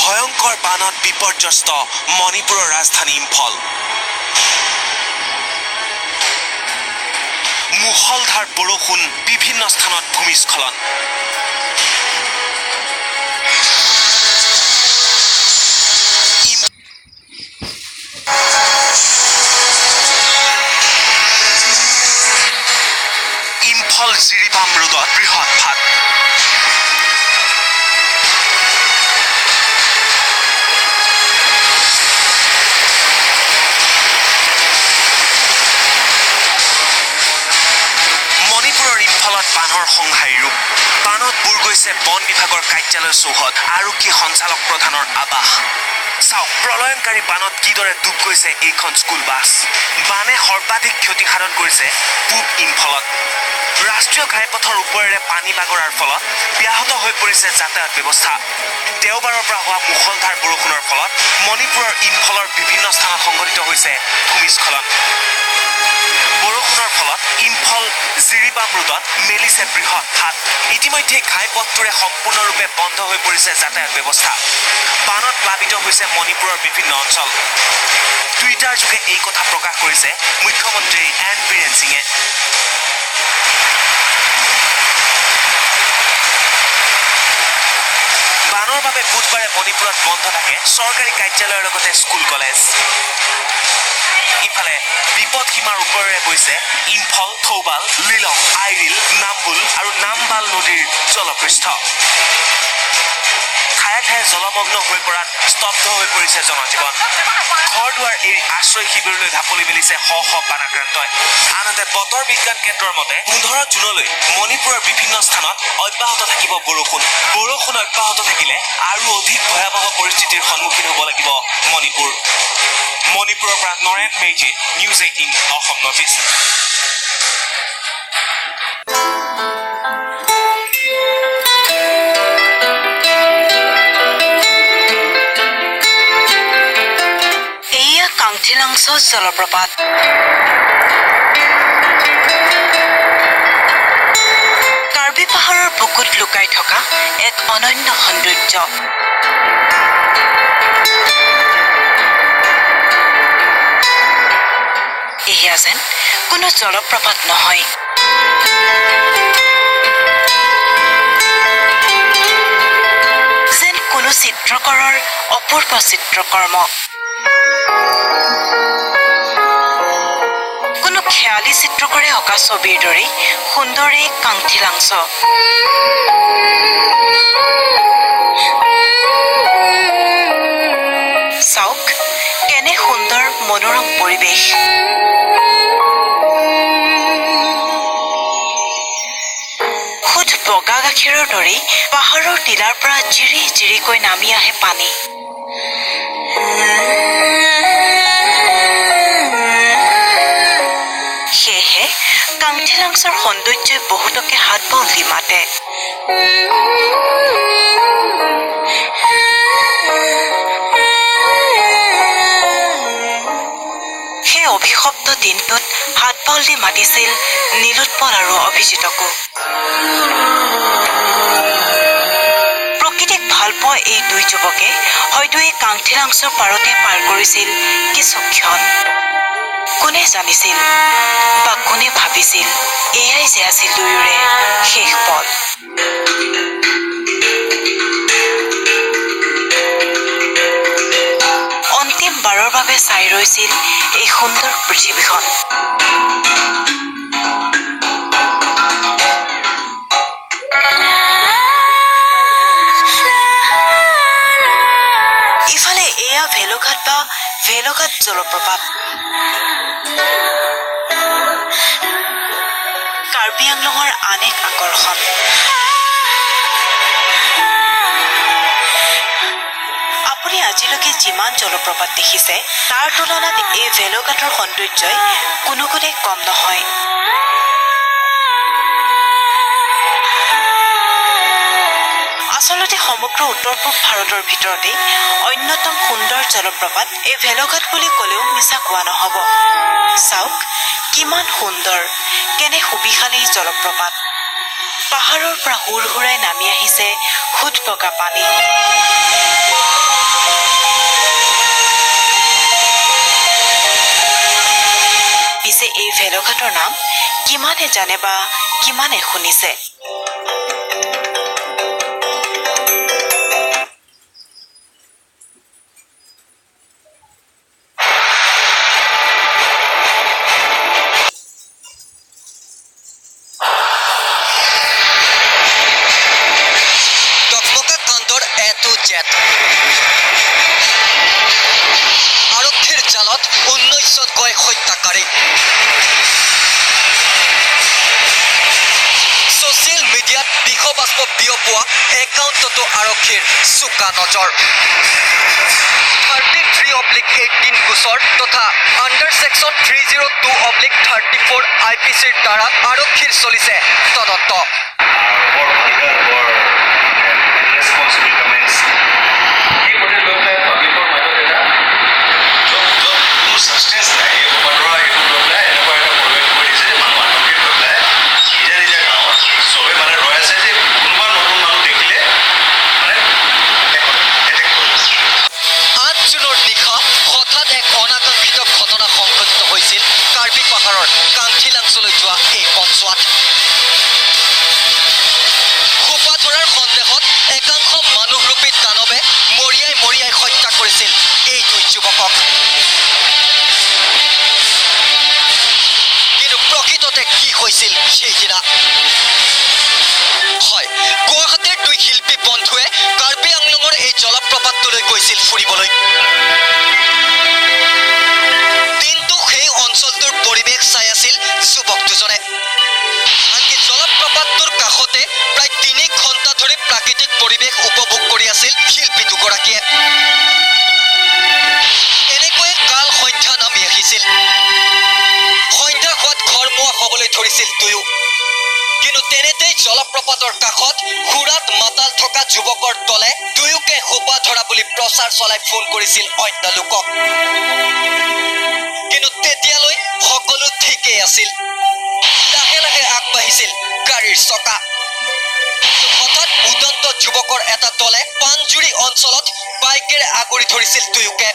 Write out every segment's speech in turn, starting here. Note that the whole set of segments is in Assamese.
ভয়ংকৰ বানত বিপৰ্যস্ত মণিপুৰৰ ৰাজধানী ইম্ফল। মুষলধাৰ বৰষুণ, বিভিন্ন স্থানত ভূমিস্খলন। ইম্ফল জিৰিবাম ৰোডত বৃহৎ ফাট। মণিপুৰৰ ইম্ফলত বানৰ সংহাৰী ৰূপ। বানত বুৰ গৈছে বন বিভাগৰ কাৰ্যালয় চৌহদ, আৰক্ষী সঞ্চালক প্ৰধানৰ আৱাস। চাওক, প্ৰলয়নকাৰী বানত কিদৰে ডুব গৈছে এইখন স্কুল বাছ। বানে সৰ্বাধিক ক্ষতি সাধন কৰিছে পূব ইম্ফলত। ৰাষ্ট্ৰীয় ঘাইপথৰ ওপৰেৰে পানী বাগৰাৰ ফলত ব্যাহত হৈ পৰিছে যাতায়াত ব্যৱস্থা। দেওবাৰৰ পৰা হোৱা মুষলধাৰ বৰষুণৰ ফলত মণিপুৰৰ ইম্ফলৰ বিভিন্ন স্থানত সংঘটিত হৈছে ভূমিস্খলন। বৰষুণৰ ফলত ইম্ফল জিৰিবাম ৰোডত মেলিছে বৃহৎ ফাট। ইতিমধ্যে ঘাইপথটোৰে সম্পূৰ্ণৰূপে বন্ধ হৈ পৰিছে যাতায়াত ব্যৱস্থা। বানত প্লাবিত হৈছে মণিপুৰৰ বিভিন্ন অঞ্চল। টুইটাৰ যোগে এই কথা প্ৰকাশ কৰিছে মুখ্যমন্ত্ৰী এন বীৰেন সিঙে। বানৰ বাবে বুধবাৰে মণিপুৰত বন্ধ থাকে চৰকাৰী কাৰ্যালয়ৰ লগতে স্কুল কলেজ। ইফালে বিপদসীমাৰ ওপৰেৰে গৈছে ইম্ফল, থৌবাল, লিলং, আইৰিল, নাম্বুল আৰু নামবাল নদীৰ জলপৃষ্ঠ। ঠায়ে ঠায়ে জলমগ্ন হৈ পৰাত স্তব্ধ হৈ পৰিছে জনজীৱন। ঘৰ দুৱাৰ এৰি আশ্ৰয় শিবিৰলৈ ঢাপলি মেলিছে শ শ বানাক্ৰান্তই। আনহাতে বতৰ বিজ্ঞান কেন্দ্ৰৰ মতে 15 জুনলৈ মণিপুৰৰ বিভিন্ন স্থানত অব্যাহত থাকিব বৰষুণ। বৰষুণ অব্যাহত থাকিলে আৰু অধিক ভয়াৱহ পৰিস্থিতিৰ সন্মুখীন হ'ব লাগিব মণিপুৰ। মণিপুৰৰ পৰা নৰেন মেইজি, news 18 Assam North East. Kangthilangso জলপ্ৰপাত। কাৰ্বি পাহাৰৰ বুকুত লুকাই থকা এক অনন্য সৌন্দৰ্য। এয়া যেন কোনো জলপ্ৰপাত নহয়, যেন কোনো চিত্ৰকৰৰ অপূৰ্ব চিত্ৰকৰ্ম। কোনো খেয়ালী চিত্ৰকৰে অঁকা ছবিৰ দৰেই সুন্দৰ এই কাংঠিলাংছ। চাওক, কেনে সুন্দৰ মনোৰম পৰিৱেশ। শুদ্ধ বগা গাখীৰৰ দৰেই পাহাৰৰ টিলাৰ পৰা জিৰি জিৰিকৈ নামি আহে পানী। সেয়েহে কাংঠিলাংছৰ সৌন্দৰ্যই বহুতকে হাত বাউলি মাতে। সেই অভিশপ্ত দিনটোত হাত বাউলি মাতিছিল নীলোৎপল আৰু অভিজিতকো। প্ৰকৃতিক ভাল পোৱা এই দুই যুৱকে হয়তো এই কাংঠিলাংছৰ পাৰতে পাৰ কৰিছিল কিছু ক্ষণ। কোনে জানিছিল বা কোনে ভাবিছিল এয়াই যে আছিল দুয়োৰে শেষ পল। অন্তিম বাৰৰ বাবে চাই ৰৈছিল এই সুন্দৰ পৃথিৱীখন। ইফালে এয়া ভেলোঘাট বা ভেলোঘাট জলপ্ৰপাত। কাৰ্বি আংলঙৰ আন এক আকৰ্ষণ। আপুনি আজিলৈকে যিমান জলপ্ৰপাত দেখিছে তাৰ তুলনাত এই ভেলোঘাটৰ সৌন্দৰ্যই কোনো গুণে কম নহয়। আচলতে সমগ্ৰ উত্তৰ পূব ভাৰতৰ ভিতৰতে অন্যতম সুন্দৰ জলপ্ৰপাত এই ভেলোঘাট বুলি ক'লেও মিছা কোৱা নহ'ব। চাওক, কিমান সুন্দৰ, কেনে সুবিশালী জলপ্ৰপাত। পাহাৰৰ পৰা হুৰহুৰাই নামি আহিছে সুত বগা পানী। যে এই ভেলঘাটৰ নাম কিমানে জানে বা কিমানে শুনিছে। আৰক্ষীৰ জালত 1900 গৈ হত্যাকাৰী। ছচিয়েল মিডিয়াত বিষবাষ্প বিয়পোৱা একাউণ্টতো আৰক্ষীৰ চোকা নজৰ। 33/18 গোচৰ তথা আণ্ডাৰ ছেকশ্যন 302/34 IPCৰ দ্বাৰা আৰক্ষীৰ চলিছে তদন্ত। গুৱাহাটীৰ দুই শিল্পী বন্ধুৱে কাৰ্বি আংলঙৰ এই জলপ্ৰপাতটোলৈ গৈছিল ফুৰিবলৈ। দিনটো সেই অঞ্চলটোৰ পৰিৱেশ চাই আছিল যুৱক দুজনে। আনকি জলপ্ৰপাতটোৰ কাষতে প্ৰায় 3 ঘণ্টা ধৰি প্ৰাকৃতিক পৰিৱেশ উপভোগ কৰি আছিল শিল্পী দুগৰাকীয়ে। এনেকৈয়ে কাল সন্ধ্যা নামি আহিছিল। সন্ধ্যা হোৱাত ঘৰমুৱা হ'বলৈ ধৰিছিল দুয়ো। কিন্তু তেনেতেই জলপ্ৰপাতৰ কাষত সুৰাত মাতাল থকা যুৱকৰ দলে দুয়োকে সোপা ধৰা বুলি প্ৰচাৰ চলাই ফোন কৰিছিল অন্য লোকক। কিন্তু তেতিয়ালৈ সকলো ঠিকেই আছিল। লাহে লাহে আগবাঢ়িছিল গাড়ীৰ চকা। হঠাৎ উদন্ত যুৱকৰ এটা দলে পানজুৰি অঞ্চলত বাইকেৰে আগুৰি ধৰিছিল দুয়োকে।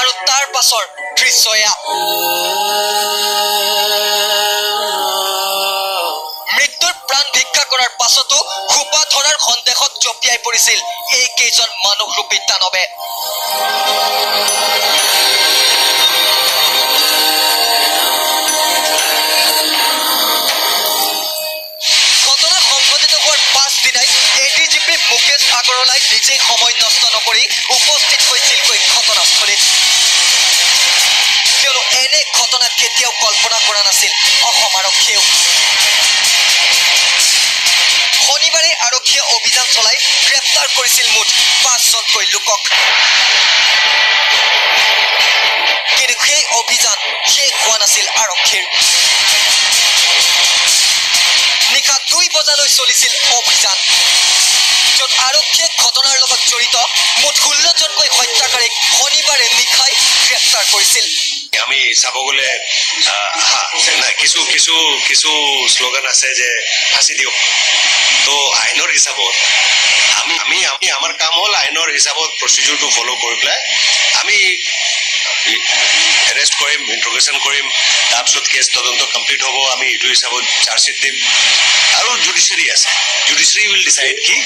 আৰু তাৰ পাছৰ দৃশ্য এয়া। মৃত্যুৰ প্ৰাণ ভিক্ষা কৰাৰ পাছতো খোপা ধৰাৰ সন্দেহত জঁপিয়াই পৰিছিল এইকেইজন মানুহৰূপী দানৱে। ঘটনা সংঘটিত হোৱাৰ পাছদিনাই ADGP মুকেশ আগৰৱালাই নিজেই সময় নষ্ট নকৰি উপস্থিত হৈছিলগৈ ঘটনাস্থলীত। কিয়নো এনে ঘটনা কেতিয়াও কল্পনা কৰা নাছিল অসম আৰক্ষীয়েও। শনিবাৰে আৰক্ষীয়ে অভিযান চলাই গ্ৰেপ্তাৰ কৰিছিল মুঠ 5জনকৈ লোকক। কিন্তু সেই অভিযান শেষ হোৱা নাছিল আৰক্ষীৰ। নিশা 2 বজালৈ চলিছিল অভিযান, য'ত আৰক্ষীয়ে ঘটনাৰ লগত জড়িত মুঠ 16জনকৈ হত্যাকাৰীক শনিবাৰে নিশাই গ্ৰেপ্তাৰ কৰিছিল। আমি চাব গ'লে কিছু কিছু কিছু শ্লোগান আছে যে ফাঁচি দিয়ক। তো আইনৰ হিচাপত আমি আমাৰ কাম হ'ল আইনৰ হিচাপত প্ৰচিডিউৰটো ফ'ল' কৰি পেলাই আমি এৰেষ্ট কৰিম, ইণ্ট্ৰগেশ্যন কৰিম, তাৰপিছত কেছ তদন্ত কমপ্লিট হ'ব। আমি এইটো হিচাপত চাৰ্জশ্বিট দিম আৰু জুডিচিয়াৰী আছে। জুডিচিয়াৰী উইল ডিচাইড কি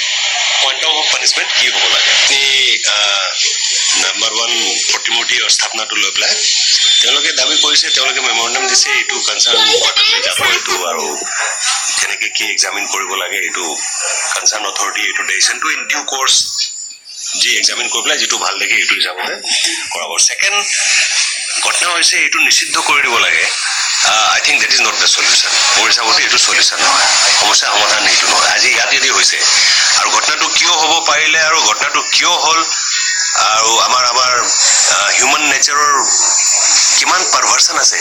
কোৱাণ্টাম অফ পানিছমেণ্ট কি হ'ব লাগে। নাম্বাৰ 1 প্ৰতিমূৰ্তি স্থাপনাটো লৈ পেলাই তেওঁলোকে দাবী কৰিছে, তেওঁলোকে মেমৰেণ্ডাম দিছে, এইটো কনচাৰ্ণ কোৱাৰ্টাৰলৈ যাব, এইটো আৰু কেনেকৈ কি এক্সামিন কৰিব লাগে এইটো কনচাৰ্ণ অথৰিটি এইটো ডিচিশ্যনটো ইন ডিউ কোৰ্চ যি এক্সামিন কৰি পেলাই যিটো ভাল দেখে এইটো হিচাপতে কৰাব। ছেকেণ্ড ঘটনা হৈছে এইটো নিষিদ্ধ কৰি দিব লাগে। I think that is not the solution. মোৰ হিচাপতে এইটো সলিউশ্যন নহয়, সমস্যা সমাধান এইটো নহয়। আজি ইয়াত যদি হৈছে আৰু ঘটনাটো কিয় হ'ব পাৰিলে আৰু ঘটনাটো কিয় হ'ল আৰু আমাৰ হিউমেন নেচাৰৰ কিমান পাৰভাৰ্চন আছে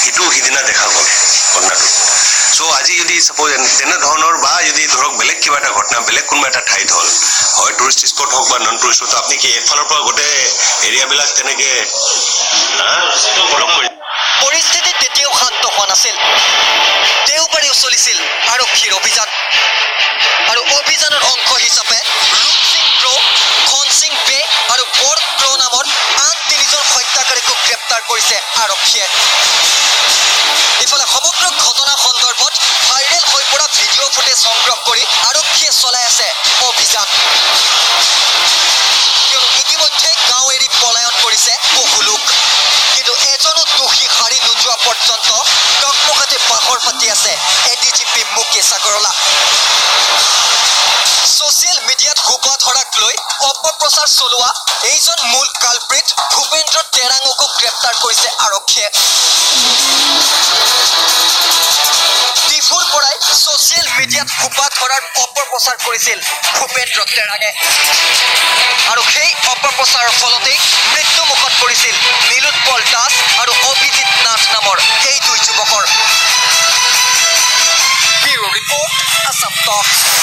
সেইটো সিদিনা দেখা গ'ল ঘটনাটো। চ' আজি যদি চাপ'জ তেনেধৰণৰ বা যদি ধৰক বেলেগ কিবা এটা ঘটনা বেলেগ কোনোবা এটা ঠাইত হ'ল, হয় টুৰিষ্ট স্পট হওক বা নন টুৰিষ্ট স্পট, আপুনি কি একফালৰ পৰা গোটেই এৰিয়াবিলাক তেনেকৈ পৰিস্থিতি তেতিয়াও শান্ত হোৱা নাছিল। দেওবাৰেও চলিছিল আৰক্ষীৰ অভিযান আৰু অভিযানৰ অংশ হিচাপে ৰূপসিং প্ৰ, ঘনসিং বে আৰু বৰ্ড প্ৰ নামৰ আন 3জন হত্যাকাৰীকো গ্ৰেপ্তাৰ কৰিছে আৰক্ষীয়ে। অপপ্ৰচাৰ চলোৱা এইজন মূল কালপ্ৰিট ভূপেন্দ্ৰ টেৰাঙকো গ্ৰেপ্তাৰ কৰিছে আৰক্ষীয়ে টিফুৰ পৰাই ছ'চিয়েল মিডিয়াত খোপা ধৰাৰ অপপ্ৰচাৰ কৰিছিল ভূপেন্দ্ৰ টেৰাঙে আৰু সেই অপপ্ৰচাৰৰ ফলতেই মৃত্যুমুখত পৰিছিল নীলোৎপল দাস আৰু অভিজিৎ নাথ নামৰ এই দুই যুৱকৰ ব্যুৰ ৰিপৰ্ট আসাম টক